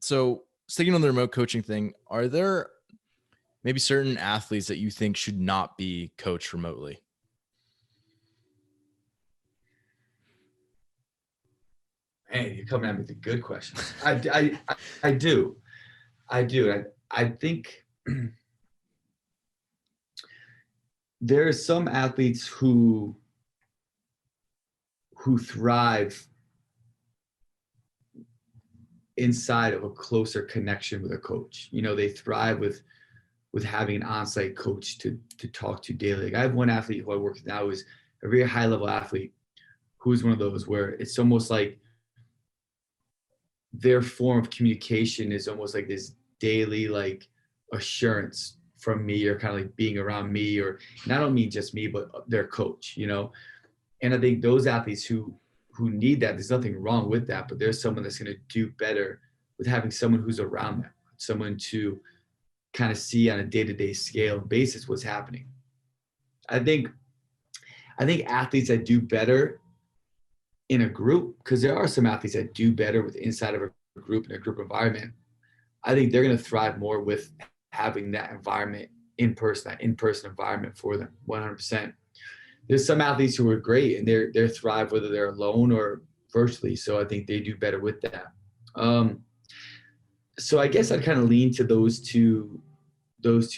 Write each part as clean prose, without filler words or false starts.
So sticking on the remote coaching thing, are there maybe certain athletes that you think should not be coached remotely? Man, you're coming at me with the good questions. I do. I do. I think there are some athletes who thrive inside of a closer connection with a coach. You know, they thrive with having an on-site coach to talk to daily. Like I have one athlete who I work with now who's a very high level athlete who's one of those where it's almost like their form of communication is almost like this daily like assurance from me, or kind of like being around me, or, and I don't mean just me, but their coach, you know. And I think those athletes who need that, there's nothing wrong with that, but there's someone that's going to do better with having someone who's around them, someone to kind of see on a day-to-day scale basis what's happening. I think athletes that do better in a group, because there are some athletes that do better with inside of a group, in a group environment, I think they're going to thrive more with having that environment in person, that in-person environment for them, 100%. There's some athletes who are great and they're thrive whether they're alone or virtually. So I think they do better with that. So I guess I'd kind of lean to those two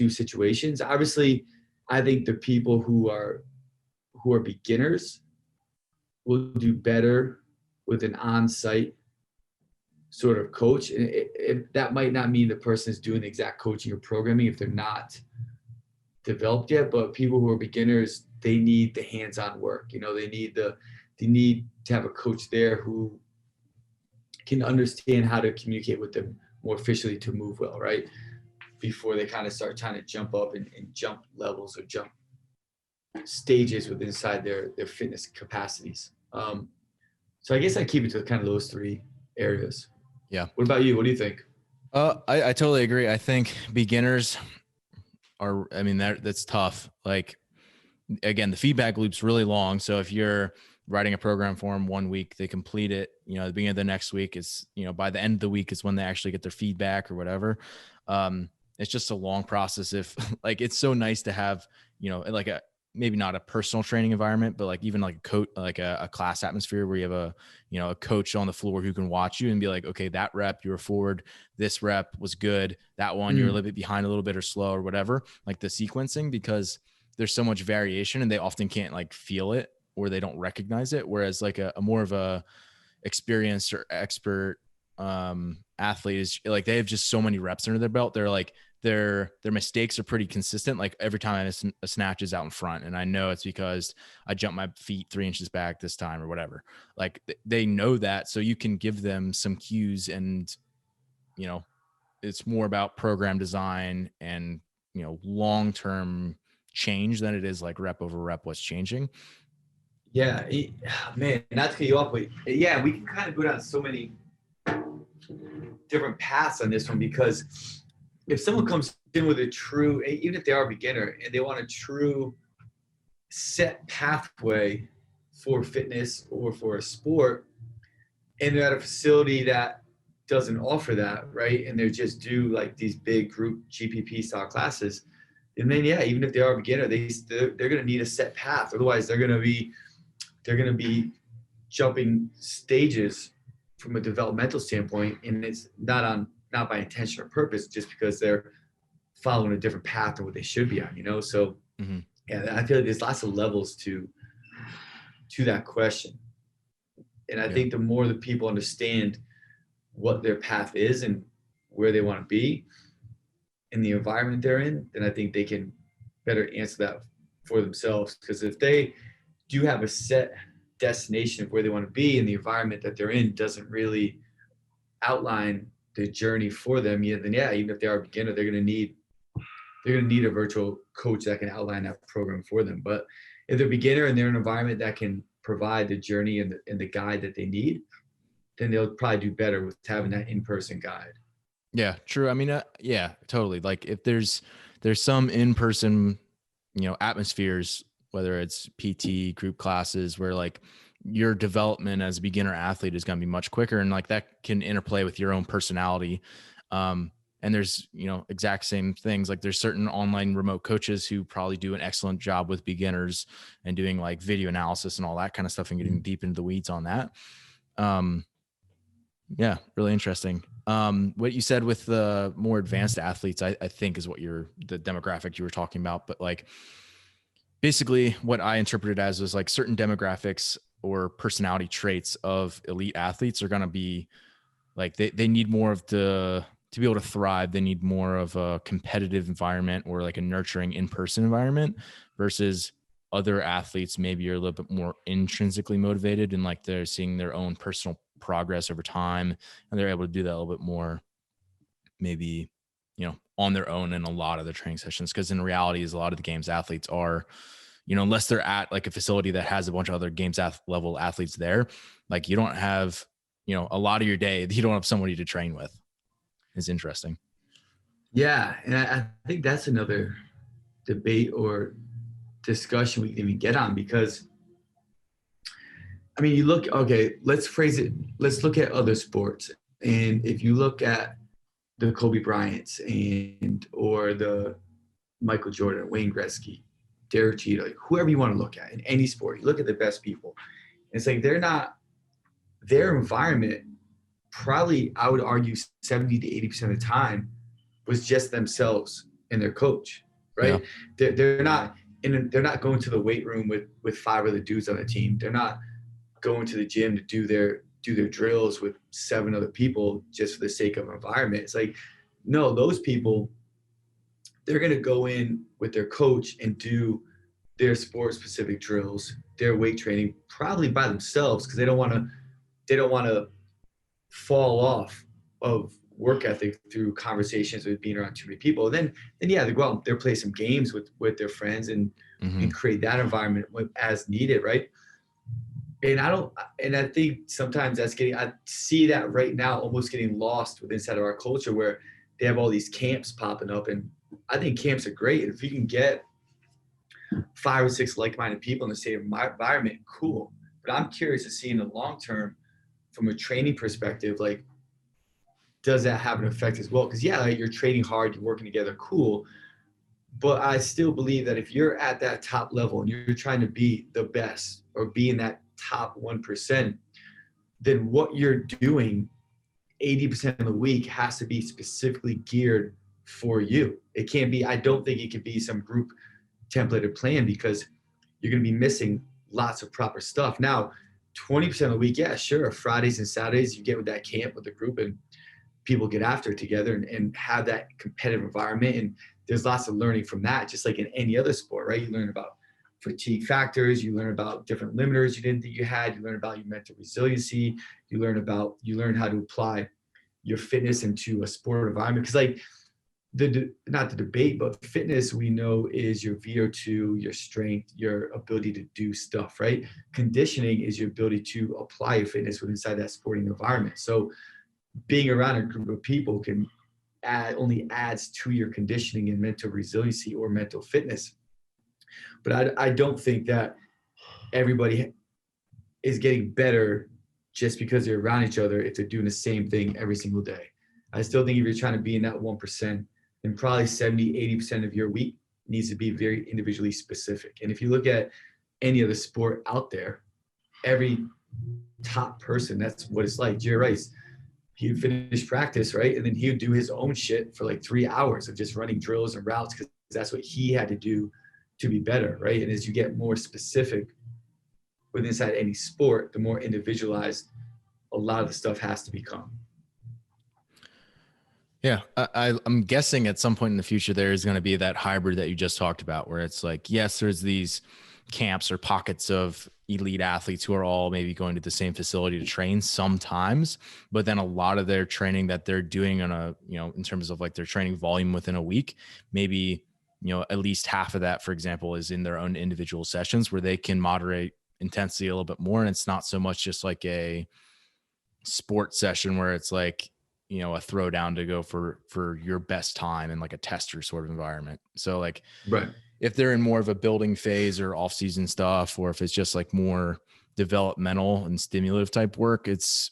situations. Obviously, I think the people who are beginners will do better with an on-site sort of coach. And that might not mean the person is doing the exact coaching or programming if they're not developed yet, but people who are beginners, they need the hands-on work. You know, they need to have a coach there who can understand how to communicate with them more efficiently to move well, right? Before they kind of start trying to jump up and jump levels or jump stages with inside their fitness capacities. So I guess I keep it to kind of those three areas. Yeah. What about you? What do you think? I totally agree. I think beginners are, I mean, that's tough. Like, again, the feedback loop's really long. So if you're writing a program for them 1 week, they complete it, you know, the beginning of the next week is, you know, by the end of the week is when they actually get their feedback or whatever. It's just a long process. If like, it's so nice to have, you know, like maybe not a personal training environment, but like even like a coach, like a class atmosphere where you have a coach on the floor who can watch you and be like, okay, that rep you were forward, this rep was good, that one you're a little bit behind a little bit or slow or whatever, like the sequencing, because there's so much variation and they often can't like feel it or they don't recognize it. Whereas like a more of a experienced or expert athlete is like, they have just so many reps under their belt. They're like, their mistakes are pretty consistent. Like every time I miss a snatch is out in front. And I know it's because I jumped my feet 3 inches back this time or whatever. Like they know that. So you can give them some cues and, you know, it's more about program design and, you know, long-term change than it is like rep over rep, what's changing. Yeah, man, not to cut you off, but yeah, we can kind of go down so many different paths on this one, because if someone comes in with a true, even if they are a beginner and they want a true set pathway for fitness or for a sport, and they're at a facility that doesn't offer that, right? And they just do like these big group GPP style classes, and then yeah, even if they are a beginner, they're going to need a set path. Otherwise, they're going to be jumping stages from a developmental standpoint, and it's not by intention or purpose, just because they're following a different path than what they should be on, you know? So yeah, I feel like there's lots of levels to that question. And I think the more that people understand what their path is and where they want to be in the environment they're in, then I think they can better answer that for themselves. Because if they do have a set destination of where they want to be, and the environment that they're in doesn't really outline the journey for them, then yeah, even if they are a beginner, they're going to need a virtual coach that can outline that program for them. But if they're a beginner and they're in an environment that can provide the journey and the guide that they need, then they'll probably do better with having that in-person guide. Yeah, true. I mean, yeah, totally. Like if there's some in-person, you know, atmospheres, whether it's PT group classes where like your development as a beginner athlete is going to be much quicker. And like that can interplay with your own personality. And there's, exact same things. Like there's certain online remote coaches who probably do an excellent job with beginners and doing like video analysis and all that kind of stuff and getting deep into the weeds on that. Yeah, really interesting. What you said with the more advanced athletes, I think is what the demographic you were talking about, but like basically what I interpreted as was like certain demographics or personality traits of elite athletes are going to be like, they need more of to be able to thrive. They need more of a competitive environment or like a nurturing in-person environment versus other athletes maybe are a little bit more intrinsically motivated and like they're seeing their own personal progress over time and they're able to do that a little bit more maybe on their own in a lot of the training sessions. Because in reality is a lot of the games athletes are, unless they're at like a facility that has a bunch of other games level athletes there, like you don't have a lot of your day you don't have somebody to train with. Is interesting. Yeah, and I think that's another debate or discussion we can even get on, because I mean, let's look at other sports. And if you look at the Kobe Bryants or the Michael Jordan, Wayne Gretzky, Derek Jeter, like whoever you want to look at in any sport, you look at the best people. It's like their environment probably, I would argue 70 to 80% of the time was just themselves and their coach, right? Yeah. They're not going to the weight room with 5 other dudes on the team. They're not going to the gym to do their drills with 7 other people just for the sake of environment. It's like, no, those people, they're going to go in with their coach and do their sport specific drills, their weight training, probably by themselves, because they don't want to fall off of work ethic through conversations with being around too many people. Then yeah, they go out and they play some games with their friends and create that environment as needed, right? And I think sometimes I see that right now almost getting lost inside of our culture, where they have all these camps popping up. And I think camps are great. If you can get 5 or 6 like-minded people in the same environment, cool. But I'm curious to see in the long term, from a training perspective, like, does that have an effect as well? Because yeah, like, you're training hard, you're working together, cool. But I still believe that if you're at that top level and you're trying to be the best or be in that top 1%, then what you're doing 80% of the week has to be specifically geared for you. It can't be, I don't think it could be some group templated plan, because you're going to be missing lots of proper stuff. Now, 20% of the week, yeah, sure. Fridays and Saturdays, you get with that camp with the group and people get after it together and have that competitive environment. And there's lots of learning from that, just like in any other sport, right? You learn about fatigue factors, you learn about different limiters you didn't think you had, you learn about your mental resiliency, you learn how to apply your fitness into a sport environment. Because like not the debate, but fitness, we know, is your VO2, your strength, your ability to do stuff, right? Conditioning is your ability to apply your fitness inside that sporting environment. So being around a group of people only adds to your conditioning and mental resiliency or mental fitness. But I don't think that everybody is getting better just because they're around each other if they're doing the same thing every single day. I still think if you're trying to be in that 1%, then probably 70, 80% of your week needs to be very individually specific. And if you look at any other sport out there, every top person, that's what it's like. Jerry Rice, he would finish practice, right? And then he would do his own shit for like 3 hours of just running drills and routes, because that's what he had to do to be better, right? And as you get more specific inside any sport, the more individualized a lot of the stuff has to become. Yeah, I'm guessing at some point in the future there is going to be that hybrid that you just talked about, where it's like, yes, there's these camps or pockets of elite athletes who are all maybe going to the same facility to train sometimes, but then a lot of their training that they're doing on a, in terms of like their training volume within a week, maybe, at least half of that, for example, is in their own individual sessions where they can moderate intensity a little bit more. And it's not so much just like a sports session where it's like, a throwdown to go for your best time in like a tester sort of environment. So like, right, if they're in more of a building phase or off season stuff, or if it's just like more developmental and stimulative type work, it's,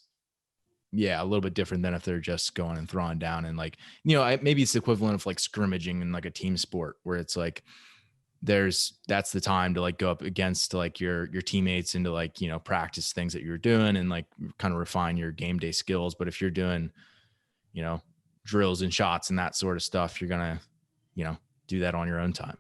yeah, a little bit different than if they're just going and throwing down and like, maybe it's the equivalent of like scrimmaging in like a team sport where it's like, that's the time to like go up against like your teammates and to like, practice things that you're doing and like kind of refine your game day skills. But if you're doing, drills and shots and that sort of stuff, you're going to, do that on your own time.